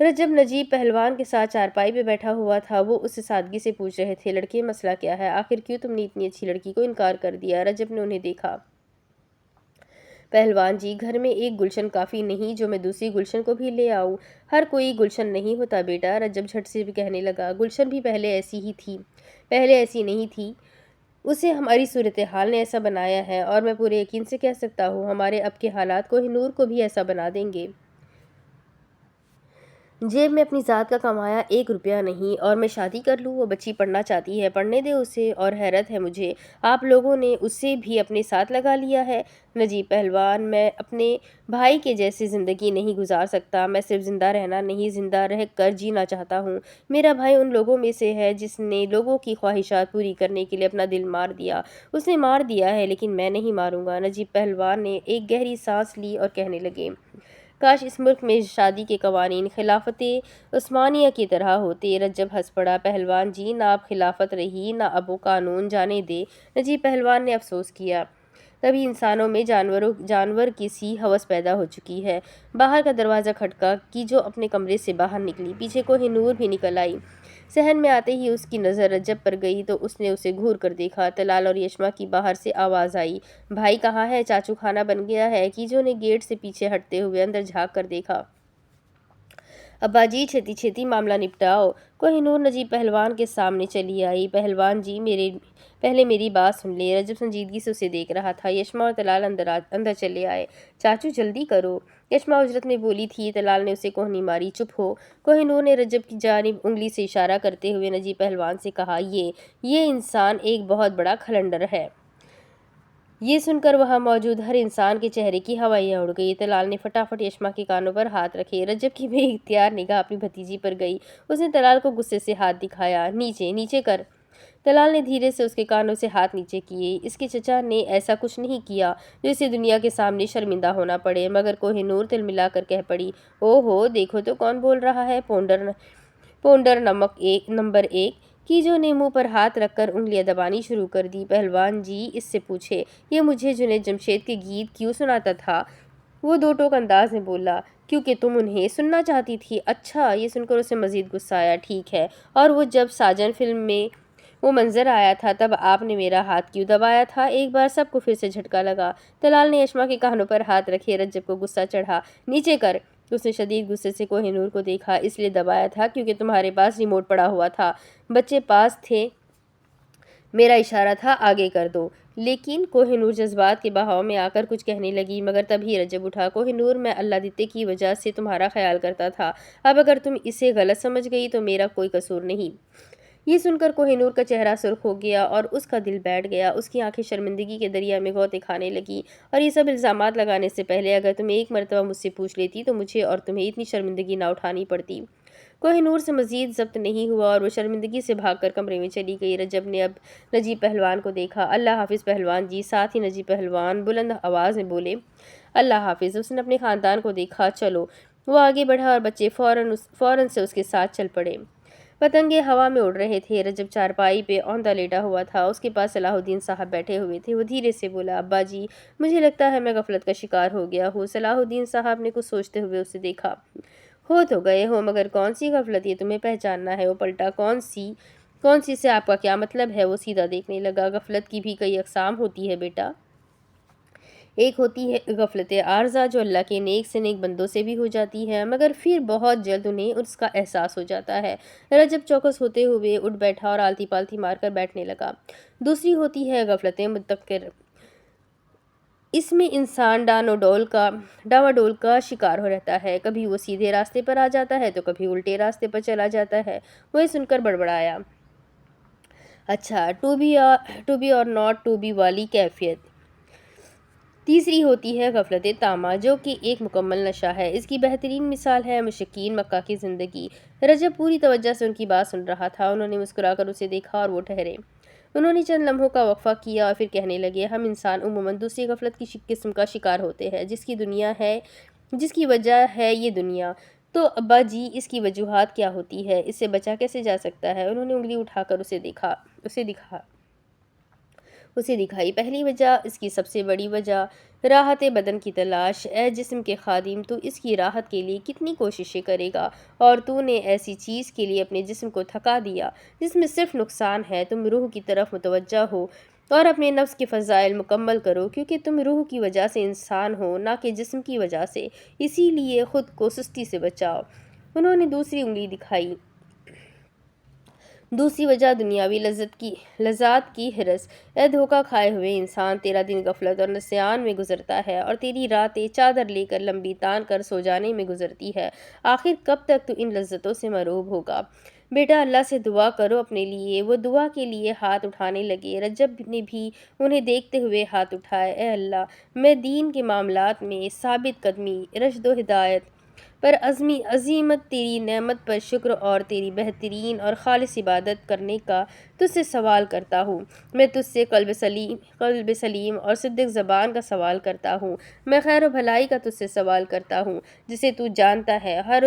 رجب نجیب پہلوان کے ساتھ چارپائی پہ بیٹھا ہوا تھا۔ وہ اس سے سادگی سے پوچھ رہے تھے، لڑکے مسئلہ کیا ہے؟ آخر کیوں تم نے اتنی اچھی لڑکی کو انکار کر دیا؟ رجب نے انہیں دیکھا۔ پہلوان جی، گھر میں ایک گلشن کافی نہیں جو میں دوسری گلشن کو بھی لے آؤں؟ ہر کوئی گلشن نہیں ہوتا بیٹا، رجب جھٹ سے بھی کہنے لگا۔ گلشن بھی پہلے ایسی نہیں تھی۔ اسے ہماری صورتحال نے ایسا بنایا ہے، اور میں پورے یقین سے کہہ سکتا ہوں ہمارے اب کے حالات کوہ نور کو بھی ایسا بنا دیں گے۔ جیب میں اپنی ذات کا کمایا 1 روپیہ نہیں، اور میں شادی کر لوں؟ وہ بچی پڑھنا چاہتی ہے، پڑھنے دے اسے۔ اور حیرت ہے مجھے، آپ لوگوں نے اسے بھی اپنے ساتھ لگا لیا ہے۔ نجیب پہلوان، میں اپنے بھائی کے جیسی زندگی نہیں گزار سکتا۔ میں صرف زندہ رہنا نہیں، زندہ رہ کر جینا چاہتا ہوں۔ میرا بھائی ان لوگوں میں سے ہے جس نے لوگوں کی خواہشات پوری کرنے کے لیے اپنا دل مار دیا۔ اس نے مار دیا ہے، لیکن میں نہیں ماروں گا۔ نجیب پہلوان نے ایک گہری سانس لی اور کہنے لگے، کاش اس ملک میں شادی کے قوانین خلافت عثمانیہ کی طرح ہوتے۔ رجب ہنس پڑا۔ پہلوان جی، نہ اب خلافت رہی نہ اب وہ قانون، جانے دے۔ نجیب پہلوان نے افسوس کیا۔ تبھی انسانوں میں جانور کی سی ہوس پیدا ہو چکی ہے۔ باہر کا دروازہ کھٹکا کی جو اپنے کمرے سے باہر نکلی، پیچھے کوہ نور بھی نکل آئی۔ صحن میں آتے ہی اس کی نظر رجب پر گئی تو اس نے اسے گھور کر دیکھا۔ طلال اور یشما کی باہر سے آواز آئی، بھائی کہاں ہے؟ چاچو کھانا بن گیا ہے؟ کیجو نے گیٹ سے پیچھے ہٹتے ہوئے اندر جھانک کر دیکھا۔ ابا جی، چھیتی چھیتی معاملہ نپٹاؤ۔ کوہ نور نجیب پہلوان کے سامنے چلی آئی۔ پہلوان جی، پہلے میری بات سن لیں۔ رجب سنجیدگی سے اسے دیکھ رہا تھا۔ یشما اور طلال اندر چلے آئے۔ چاچو جلدی کرو، یشما اجرت میں بولی تھی۔ طلال نے اسے کوہنی ماری، چپ ہو۔ کوہ نور نے رجب کی جانب انگلی سے اشارہ کرتے ہوئے نجیب پہلوان سے کہا، یہ انسان ایک بہت بڑا کھلنڈر ہے۔ یہ سن کر وہاں موجود ہر انسان کے چہرے کی ہوائیاں اڑ گئی۔ طلال نے فٹافٹ یشما کے کانوں پر ہاتھ رکھے۔ رجب کی بے اختیار نگاہ اپنی بھتیجی پر گئی۔ اس نے طلال کو غصے سے ہاتھ دکھایا، نیچے کر۔ طلال نے دھیرے سے اس کے کانوں سے ہاتھ نیچے کیے۔ اس کے چچا نے ایسا کچھ نہیں کیا جو اسے دنیا کے سامنے شرمندہ ہونا پڑے، مگر کوہ نور تلملا کر کہہ پڑی، او ہو، دیکھو تو کون بول رہا ہے، پونڈر نمبر 1۔ کیجو نے منہ پر ہاتھ رکھ کر انگلیاں دبانی شروع کر دی۔ پہلوان جی، اس سے پوچھے، یہ مجھے جنید جمشید کے گیت کیوں سناتا تھا؟ وہ دو ٹوک انداز میں بولا، کیونکہ تم انہیں سننا چاہتی تھی۔ اچھا، یہ سن کر اسے مزید غصہ آیا۔ ٹھیک ہے، اور وہ جب ساجن فلم میں وہ منظر آیا تھا تب آپ نے میرا ہاتھ کیوں دبایا تھا؟ ایک بار سب کو پھر سے جھٹکا لگا۔ طلال نے یشما کے کانوں پر ہاتھ رکھے۔ رجب کو غصہ چڑھا۔ نیچے کر۔ اس نے شدید غصے سے کوہ نور کو دیکھا۔ اس لیے دبایا تھا کیونکہ تمہارے پاس ریموٹ پڑا ہوا تھا، بچے پاس تھے، میرا اشارہ تھا آگے کر دو۔ لیکن کوہ نور جذبات کے بہاؤ میں آ کر کچھ کہنے لگی، مگر تبھی رجب اٹھا۔ کوہ نور، میں اللہ دتے کی وجہ سے تمہارا خیال کرتا تھا، اب اگر تم اسے غلط سمجھ گئی تو میرا کوئی قصور نہیں۔ یہ سن کر کوہ نور کا چہرہ سرخ ہو گیا اور اس کا دل بیٹھ گیا۔ اس کی آنکھیں شرمندگی کے دریا میں غوطے کھانے لگیں۔ اور یہ سب الزامات لگانے سے پہلے اگر تم ایک مرتبہ مجھ سے پوچھ لیتی تو مجھے اور تمہیں اتنی شرمندگی نہ اٹھانی پڑتی۔ کوہ نور سے مزید ضبط نہیں ہوا اور وہ شرمندگی سے بھاگ کر کمرے میں چلی گئی۔ رجب نے اب نجیب پہلوان کو دیکھا۔ اللہ حافظ پہلوان جی۔ ساتھ ہی نجیب پہلوان بلند آواز میں بولے، اللہ حافظ۔ اس نے اپنے خاندان کو دیکھا۔ چلو۔ وہ آگے بڑھا اور بچے فوراً سے اس کے ساتھ چل پڑے۔ پتنگے ہوا میں اڑ رہے تھے۔ رجب چارپائی پہ اوندا لیٹا ہوا تھا۔ اس کے پاس صلاح الدین صاحب بیٹھے ہوئے تھے۔ وہ دھیرے سے بولا، ابا جی، مجھے لگتا ہے میں غفلت کا شکار ہو گیا ہوں۔ صلاح الدین صاحب نے کچھ سوچتے ہوئے اسے دیکھا۔ ہو تو گئے ہو، مگر کون سی غفلت؟ یہ تمہیں پہچاننا ہے۔ وہ پلٹا، کون سی سے آپ کا کیا مطلب ہے؟ وہ سیدھا دیکھنے لگا، غفلت کی بھی کئی اقسام ہوتی ہے بیٹا۔ ایک ہوتی ہے غفلت عارضہ جو اللہ کے نیک سے نیک بندوں سے بھی ہو جاتی ہے، مگر پھر بہت جلد انہیں اس کا احساس ہو جاتا ہے۔ رجب چوکس ہوتے ہوئے اٹھ بیٹھا اور آلتی پالتی مار کر بیٹھنے لگا۔ دوسری ہوتی ہے غفلت مدکر۔ اس میں انسان ڈاواڈول کا شکار ہو رہتا ہے، کبھی وہ سیدھے راستے پر آ جاتا ہے تو کبھی الٹے راستے پر چلا جاتا ہے۔ وہ سن کر بڑبڑایا، اچھا، ٹو بی اور ناٹ ٹو بی والی کیفیت۔ تیسری ہوتی ہے غفلت تامہ، جو کہ ایک مکمل نشہ ہے۔ اس کی بہترین مثال ہے مشرکین مکہ کی زندگی۔ رجب پوری توجہ سے ان کی بات سن رہا تھا۔ انہوں نے مسکرا کر اسے دیکھا اور وہ ٹھہرے۔ انہوں نے چند لمحوں کا وقفہ کیا اور پھر کہنے لگے، ہم انسان عموماً دوسری غفلت کی قسم کا شکار ہوتے ہیں، جس کی وجہ ہے یہ دنیا۔ تو ابا جی، اس کی وجوہات کیا ہوتی ہے؟ اس سے بچا کیسے جا سکتا ہے؟ انہوں نے انگلی اٹھا کر اسے دکھائی۔ پہلی وجہ، اس کی سب سے بڑی وجہ، راحت بدن کی تلاش۔ اے جسم کے خادم، تو اس کی راحت کے لیے کتنی کوششیں کرے گا، اور تو نے ایسی چیز کے لیے اپنے جسم کو تھکا دیا جس میں صرف نقصان ہے۔ تم روح کی طرف متوجہ ہو اور اپنے نفس کے فضائل مکمل کرو، کیونکہ تم روح کی وجہ سے انسان ہو، نہ کہ جسم کی وجہ سے، اسی لیے خود کو سستی سے بچاؤ۔ انہوں نے دوسری انگلی دکھائی۔ دوسری وجہ، دنیاوی لذات کی ہرس۔ اے دھوکہ کھائے ہوئے انسان، تیرا دن غفلت اور نسیان میں گزرتا ہے، اور تیری راتیں چادر لے کر لمبی تان کر سو جانے میں گزرتی ہے۔ آخر کب تک تو ان لذتوں سے محروم ہوگا؟ بیٹا، اللہ سے دعا کرو اپنے لیے۔ وہ دعا کے لیے ہاتھ اٹھانے لگے۔ رجب نے بھی انہیں دیکھتے ہوئے ہاتھ اٹھائے۔ اے اللہ، میں دین کے معاملات میں ثابت قدمی، رشد و ہدایت پر عزیمت، تیری نعمت پر شکر اور تیری بہترین اور خالص عبادت کرنے کا تجھ سے سوال کرتا ہوں۔ میں تجھ سے قلب سلیم اور صدق زبان کا سوال کرتا ہوں۔ میں خیر و بھلائی کا تجھ سے سوال کرتا ہوں جسے تو جانتا ہے، ہر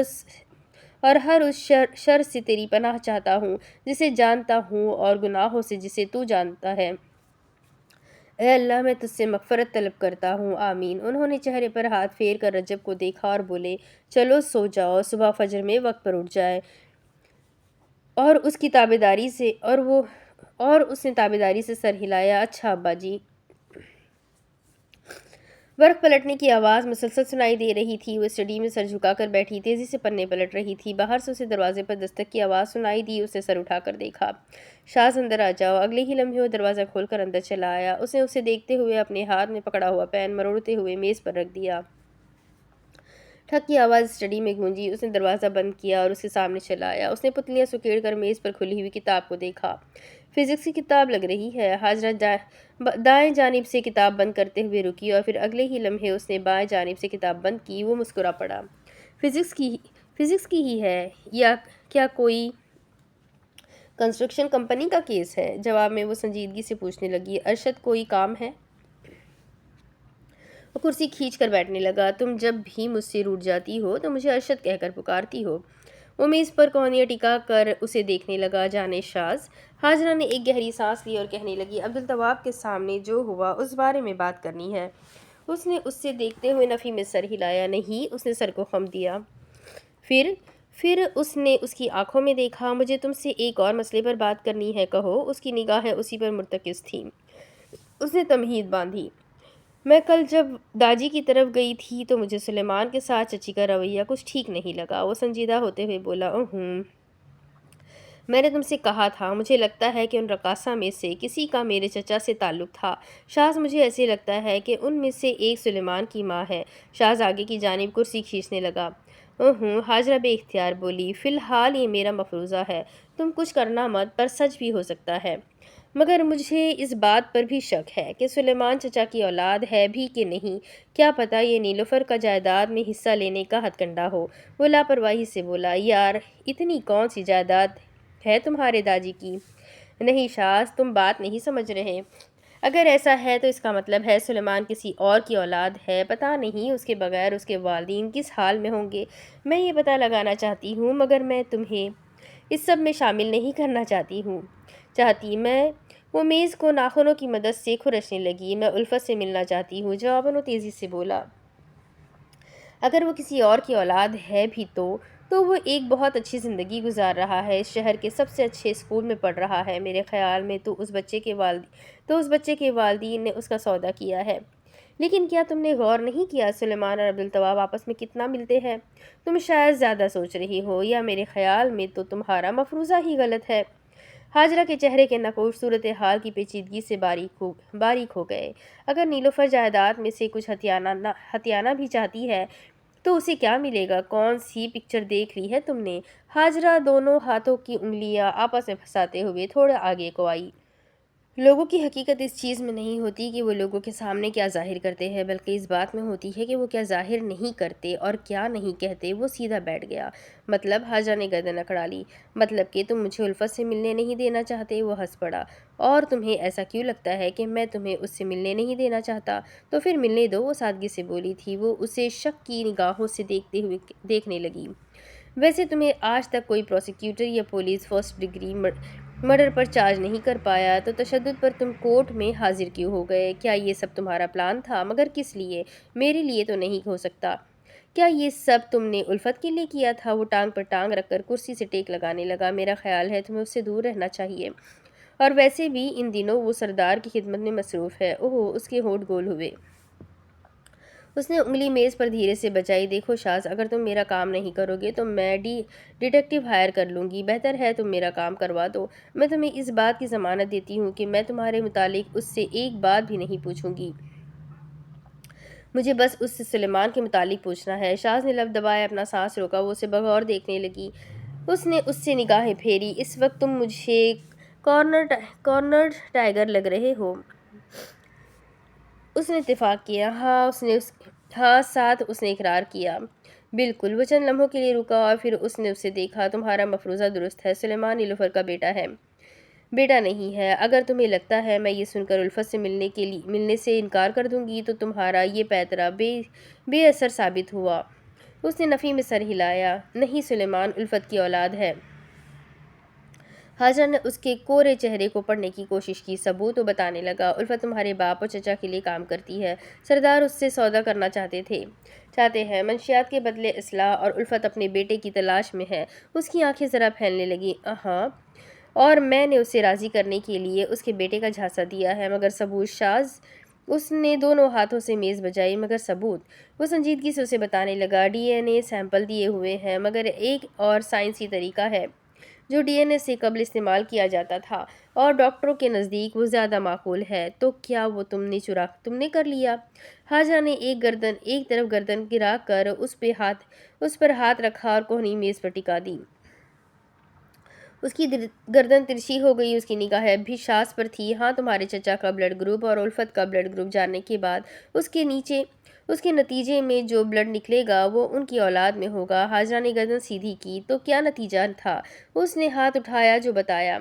اس شر سے تیری پناہ چاہتا ہوں جسے جانتا ہوں، اور گناہوں سے جسے تو جانتا ہے۔ اے اللہ، میں تجھ سے مغفرت طلب کرتا ہوں۔ آمین۔ انہوں نے چہرے پر ہاتھ پھیر کر رجب کو دیکھا اور بولے، چلو سو جاؤ، صبح فجر میں وقت پر اٹھ جائے۔ اور اس نے تابعداری سے سر ہلایا۔ اچھا ابا جی۔ ورق پلٹنے کی آواز مسلسل سنائی دے رہی تھی۔ وہ اسٹڈی میں سر جھکا کر بیٹھی تیزی سے پنے پلٹ رہی تھی۔ باہر سے اسے دروازے پر دستک کی آواز سنائی دی۔ اس نے سر اٹھا کر دیکھا۔ شاز، اندر آ جاؤ۔ اگلے ہی لمحے وہ دروازہ کھول کر اندر چلا آیا۔ اس نے اسے دیکھتے ہوئے اپنے ہاتھ میں پکڑا ہوا پین مروڑتے ہوئے میز پر رکھ دیا۔ ٹھک کی آواز اسٹڈی میں گونجی۔ اس نے دروازہ بند کیا اور اس کے سامنے چلا آیا۔ اس نے پتلیاں سکیڑ کر میز پر کھلی ہوئی کتاب کو دیکھا۔ فزکس کی کتاب لگ رہی ہے۔ حاجرہ دائیں جانب سے کتاب بند کرتے ہوئے رکی، اور پھر اگلے ہی لمحے اس نے بائیں جانب سے کتاب بند کی۔ وہ مسکرا پڑا۔ فزکس کی ہی ہے، یا کیا کوئی کنسٹرکشن کمپنی کا کیس ہے؟ جواب میں وہ سنجیدگی سے پوچھنے لگی، ارشد، کوئی کام ہے؟ وہ کرسی کھینچ کر بیٹھنے لگا۔ تم جب بھی مجھ سے روٹھ جاتی ہو تو مجھے ارشد کہہ کر پکارتی ہو۔ وہ میز پر کونیاں ٹکا کر اسے دیکھنے لگا، جانے شاز۔ حاجرہ نے ایک گہری سانس لی اور کہنے لگی، عبدالتواب کے سامنے جو ہوا اس بارے میں بات کرنی ہے۔ اس نے اس سے دیکھتے ہوئے نفی میں سر ہلایا۔ نہیں، اس نے سر کو خم دیا۔ پھر اس نے اس کی آنکھوں میں دیکھا۔ مجھے تم سے ایک اور مسئلے پر بات کرنی ہے، کہو۔ اس کی نگاہیں اسی پر مرتکز تھیں۔ اس نے تمہید باندھی۔ میں کل جب داجی کی طرف گئی تھی تو مجھے سلیمان کے ساتھ چچی کا رویہ کچھ ٹھیک نہیں لگا۔ وہ سنجیدہ ہوتے ہوئے بولا، میں نے تم سے کہا تھا، مجھے لگتا ہے کہ ان رقاصہ میں سے کسی کا میرے چچا سے تعلق تھا۔ شاز، مجھے ایسے لگتا ہے کہ ان میں سے ایک سلیمان کی ماں ہے۔ شاز آگے کی جانب کرسی کھینچنے لگا۔ حاجرہ بے اختیار بولی، فی الحال یہ میرا مفروضہ ہے، تم کچھ کرنا مت، پر سچ بھی ہو سکتا ہے۔ مگر مجھے اس بات پر بھی شک ہے کہ سلیمان چچا کی اولاد ہے بھی کہ نہیں۔ کیا پتہ یہ نیلوفر کا جائیداد میں حصہ لینے کا ہتھ کنڈا ہو۔ وہ لاپرواہی سے بولا، یار، اتنی کون سی جائیداد ہے تمہارے داجی کی؟ نہیں شاز، تم بات نہیں سمجھ رہے۔ اگر ایسا ہے تو اس کا مطلب ہے سلیمان کسی اور کی اولاد ہے۔ پتہ نہیں اس کے بغیر اس کے والدین کس حال میں ہوں گے۔ میں یہ پتہ لگانا چاہتی ہوں، مگر میں تمہیں اس سب میں شامل نہیں کرنا چاہتی۔ وہ میز کو ناخنوں کی مدد سے کھرچنے لگی۔ میں الفت سے ملنا چاہتی ہوں۔ جواباً وہ تیزی سے بولا، اگر وہ کسی اور کی اولاد ہے بھی تو وہ ایک بہت اچھی زندگی گزار رہا ہے، اس شہر کے سب سے اچھے اسکول میں پڑھ رہا ہے۔ میرے خیال میں تو اس بچے کے والدین نے اس کا سودا کیا ہے۔ لیکن کیا تم نے غور نہیں کیا سلیمان اور عبدالتواب آپس میں کتنا ملتے ہیں؟ تم شاید زیادہ سوچ رہی ہو، یا میرے خیال میں تو تمہارا مفروضہ ہی غلط ہے۔ حاجرہ کے چہرے کے نقوش صورتحال کی پیچیدگی سے باریک ہو گئے۔ اگر نیلوفر جائیداد میں سے کچھ ہتھیانا بھی چاہتی ہے تو اسے کیا ملے گا؟ کون سی پکچر دیکھ لی ہے تم نے؟ حاجرہ دونوں ہاتھوں کی انگلیاں آپس میں پھنساتے ہوئے تھوڑا آگے کو آئی۔ لوگوں کی حقیقت اس چیز میں نہیں ہوتی کہ وہ لوگوں کے سامنے کیا ظاہر کرتے ہیں، بلکہ اس بات میں ہوتی ہے کہ وہ کیا ظاہر نہیں کرتے اور کیا نہیں کہتے۔ وہ سیدھا بیٹھ گیا۔ مطلب؟ حاجہ نے گردن اکڑا لی۔ مطلب کہ تم مجھے الفت سے ملنے نہیں دینا چاہتے؟ وہ ہنس پڑا۔ اور تمہیں ایسا کیوں لگتا ہے کہ میں تمہیں اس سے ملنے نہیں دینا چاہتا؟ تو پھر ملنے دو، وہ سادگی سے بولی تھی۔ وہ اسے شک کی نگاہوں سے دیکھنے لگی۔ ویسے تمہیں آج تک کوئی پروسیکیوٹر یا پولیس فرسٹ ڈگری مرڈر پر چارج نہیں کر پایا، تو تشدد پر تم کورٹ میں حاضر کیوں ہو گئے؟ کیا یہ سب تمہارا پلان تھا؟ مگر کس لیے؟ میرے لیے تو نہیں ہو سکتا۔ کیا یہ سب تم نے الفت کے لیے کیا تھا؟ وہ ٹانگ پر ٹانگ رکھ کر کرسی سے ٹیک لگانے لگا۔ میرا خیال ہے تمہیں اس سے دور رہنا چاہیے، اور ویسے بھی ان دنوں وہ سردار کی خدمت میں مصروف ہے۔ اوہ! اس کے ہونٹ گول ہوئے۔ اس نے انگلی میز پر دھیرے سے بجائی۔ دیکھو شاز، اگر تم میرا کام نہیں کرو گے تو میں ڈیٹیکٹیو ہائر کر لوں گی۔ بہتر ہے تم میرا کام کروا دو۔ میں تمہیں اس بات کی ضمانت دیتی ہوں کہ میں تمہارے متعلق اس سے ایک بات بھی نہیں پوچھوں گی۔ مجھے بس اس سے سلیمان کے متعلق پوچھنا ہے۔ شاز نے لب دبائے اپنا سانس روکا۔ وہ اسے بغور دیکھنے لگی۔ اس نے اس سے نگاہیں پھیری۔ اس وقت تم مجھے کارنرڈ ٹائیگر لگ رہے ہو۔ اس نے اتفاق کیا۔ ہاں، ساتھ اس نے اقرار کیا۔ بالکل۔ وہ چند لمحوں کے لیے رکا اور پھر اس نے اسے دیکھا۔ تمہارا مفروضہ درست ہے، سلیمان نیلوفر کا بیٹا ہے۔ بیٹا نہیں ہے۔ اگر تمہیں لگتا ہے میں یہ سن کر الفت سے ملنے سے انکار کر دوں گی تو تمہارا یہ پیترا بے اثر ثابت ہوا۔ اس نے نفی میں سر ہلایا۔ نہیں، سلیمان الفت کی اولاد ہے۔ حاجہ نے اس کے کورے چہرے کو پڑھنے کی کوشش کی۔ ثبوت؟ وہ بتانے لگا۔ الفت تمہارے باپ اور چچا کے لیے کام کرتی ہے۔ سردار اس سے سودا کرنا چاہتے ہیں، منشیات کے بدلے اسلحہ، اور الفت اپنے بیٹے کی تلاش میں ہے۔ اس کی آنکھیں ذرا پھیلنے لگیں۔ ہاں، اور میں نے اسے راضی کرنے کے لیے اس کے بیٹے کا جھانسا دیا ہے۔ مگر ثبوت شاز؟ اس نے دونوں ہاتھوں سے میز بجائی۔ مگر ثبوت؟ وہ سنجیدگی سے اسے بتانے لگا۔ ڈی این اے سیمپل دیے ہوئے ہیں، مگر ایک اور سائنسی طریقہ ہے جو ڈی این اے سے قبل استعمال کیا جاتا تھا، اور ڈاکٹروں کے نزدیک وہ زیادہ معقول ہے۔ تو کیا وہ تم نے کر لیا؟ حاجہ نے ایک طرف گردن گرا کر اس پر ہاتھ رکھا اور کوہنی میز پر ٹکا دی۔ اس کی گردن ترچھی ہو گئی۔ اس کی نگاہیں اب بھی شاز پر تھی۔ ہاں، تمہارے چچا کا بلڈ گروپ اور الفت کا بلڈ گروپ جاننے کے بعد اس کے نتیجے میں جو بلڈ نکلے گا وہ ان کی اولاد میں ہوگا۔ حاجرہ نے گردن سیدھی کی۔ تو کیا نتیجہ تھا؟ اس نے ہاتھ اٹھایا۔ جو بتایا۔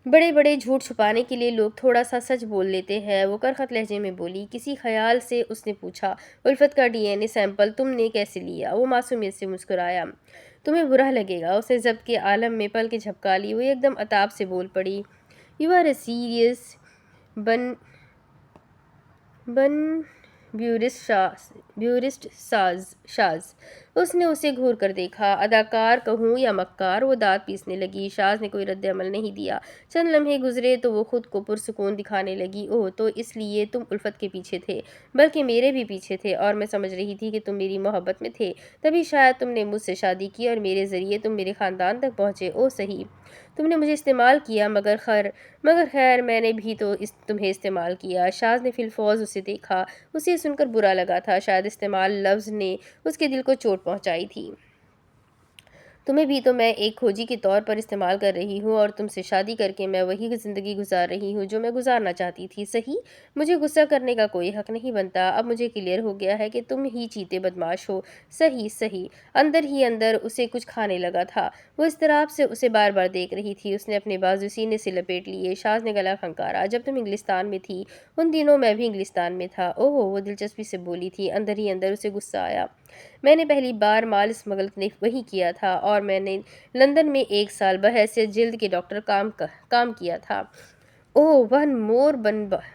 بڑے بڑے جھوٹ چھپانے کے لیے لوگ تھوڑا سا سچ بول لیتے ہیں، وہ کرخت لہجے میں بولی۔ کسی خیال سے اس نے پوچھا، الفت کا ڈی این اے سیمپل تم نے کیسے لیا؟ وہ معصومیت سے مسکرایا۔ تمہیں برا لگے گا۔ اس نے ضبط کے عالم میں پلکیں جھپکا لی۔ وہ ایک دم عتاب سے بول پڑی، یو آر اے سیریس بیورسٹ شاز۔ اس نے اسے گھور کر دیکھا۔ اداکار کہوں یا مکار؟ وہ دانت پیسنے لگی۔ شاز نے کوئی رد عمل نہیں دیا۔ چند لمحے گزرے تو وہ خود کو پرسکون دکھانے لگی۔ اوہ، تو اس لیے تم الفت کے پیچھے تھے؟ بلکہ میرے بھی پیچھے تھے، اور میں سمجھ رہی تھی کہ تم میری محبت میں تھے، تبھی شاید تم نے مجھ سے شادی کی اور میرے ذریعے تم میرے خاندان تک پہنچے۔ اوہ صحیح، تم نے مجھے استعمال کیا، مگر خیر میں نے بھی تو تمہیں استعمال کیا۔ شاز نے فی الفور اسے دیکھا۔ اسے یہ سن کر برا لگا تھا۔ شاید استعمال لفظ نے اس کے دل کو چوٹ پہنچائی تھی۔ تمہیں بھی تو میں ایک کھوجی کے طور پر استعمال کر رہی ہوں، اور تم سے شادی کر کے میں وہی زندگی گزار رہی ہوں جو میں گزارنا چاہتی تھی۔ صحیح، مجھے غصہ کرنے کا کوئی حق نہیں بنتا۔ اب مجھے کلیئر ہو گیا ہے کہ تم ہی چیتے بدماش ہو۔ صحیح۔ اندر ہی اندر اسے کچھ کھانے لگا تھا۔ وہ اضطراب سے اسے بار بار دیکھ رہی تھی۔ اس نے اپنے بازو سینے سے لپیٹ لیے۔ شاز نے گلا کھنکارا۔ جب تم انگلستان میں تھی، ان دنوں میں بھی انگلستان میں تھا۔ اوہ، وہ دلچسپی سے بولی تھی۔ اندر ہی اندر اسے غصہ آیا۔ میں نے پہلی بار مال اسمگل وہی کیا تھا، اور میں نے لندن میں 1 سال بحیثیت جلد کے ڈاکٹر کام کیا تھا۔ اوہ، ون مور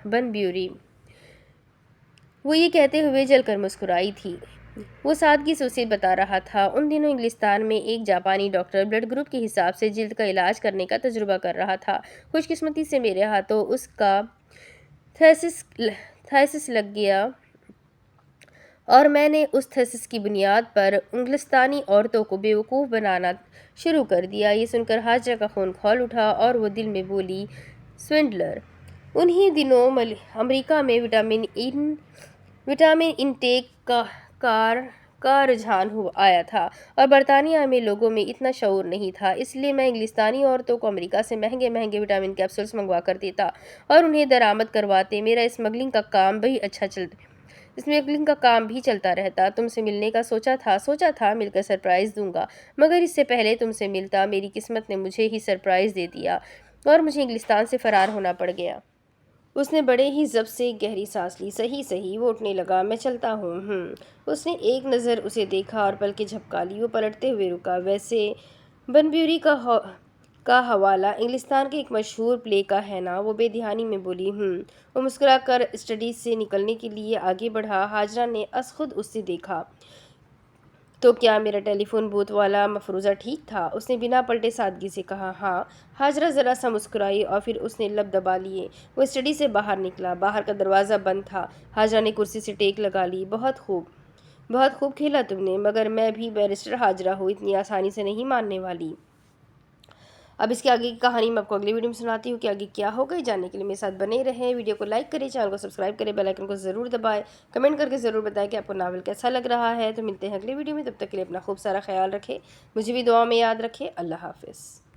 بن بیوری۔ وہ یہ کہتے ہوئے جل کر مسکرائی تھی۔ وہ سادگی سے اسے بتا رہا تھا، ان دنوں انگلستان میں ایک جاپانی ڈاکٹر بلڈ گروپ کے حساب سے جلد کا علاج کرنے کا تجربہ کر رہا تھا۔ خوش قسمتی سے میرے ہاتھوں اس کا تھیسس لگ گیا، اور میں نے اس تھیسس کی بنیاد پر انگلستانی عورتوں کو بیوقوف بنانا شروع کر دیا۔ یہ سن کر حاجرہ کا خون کھول اٹھا، اور وہ دل میں بولی، سوینڈلر۔ انہی دنوں امریکہ میں وٹامن انٹیک کا رجحان آیا تھا اور برطانیہ میں لوگوں میں اتنا شعور نہیں تھا، اس لیے میں انگلستانی عورتوں کو امریکہ سے مہنگے مہنگے وٹامن کیپسولز منگوا کر دیتا اور انہیں درآمد کرواتے۔ میرا اسمگلنگ کا کام بھی چلتا رہتا۔ تم سے ملنے کا سوچا تھا مل کر سرپرائز دوں گا، مگر اس سے پہلے تم سے ملتا میری قسمت نے مجھے ہی سرپرائز دے دیا اور مجھے انگلستان سے فرار ہونا پڑ گیا۔ اس نے بڑے ہی ضبط سے ایک گہری سانس لی۔ صحیح، وہ اٹھنے لگا۔ میں چلتا ہوں۔ اس نے ایک نظر اسے دیکھا اور پلکیں جھپکا لی۔ وہ پلٹتے ہوئے رکا۔ ویسے بنبیوری کا حوالہ انگلستان کے ایک مشہور پلے کا ہے نا؟ وہ بے دھیانی میں بولی۔ وہ مسکرا کر اسٹڈی سے نکلنے کے لیے آگے بڑھا۔ ہاجرہ نے از خود اسے دیکھا۔ تو کیا میرا ٹیلی فون بوتھ والا مفروضہ ٹھیک تھا؟ اس نے بنا پلٹے سادگی سے کہا۔ ہاں۔ ہاجرہ ذرا سا مسکرائی اور پھر اس نے لب دبا لیے۔ وہ اسٹڈی سے باہر نکلا۔ باہر کا دروازہ بند تھا۔ ہاجرہ نے کرسی سے ٹیک لگا لی۔ بہت خوب کھیلا تم نے، مگر میں بھی بیرسٹر ہاجرہ ہوں، اتنی آسانی سے نہیں ماننے والی۔ اب اس کے آگے کی کہانی میں آپ کو اگلی ویڈیو میں سناتی ہوں کہ آگے کیا ہوگا۔ جاننے کے لیے میرے ساتھ بنے رہیں۔ ویڈیو کو لائک کریں، چینل کو سبسکرائب کریں، بیل آئیکن کو ضرور دبائیں، کمنٹ کر کے ضرور بتائیں کہ آپ کو ناول کیسا لگ رہا ہے۔ تو ملتے ہیں اگلی ویڈیو میں، تب تک کے لیے اپنا خوب سارا خیال رکھیں، مجھے بھی دعاؤں میں یاد رکھیں۔ اللہ حافظ۔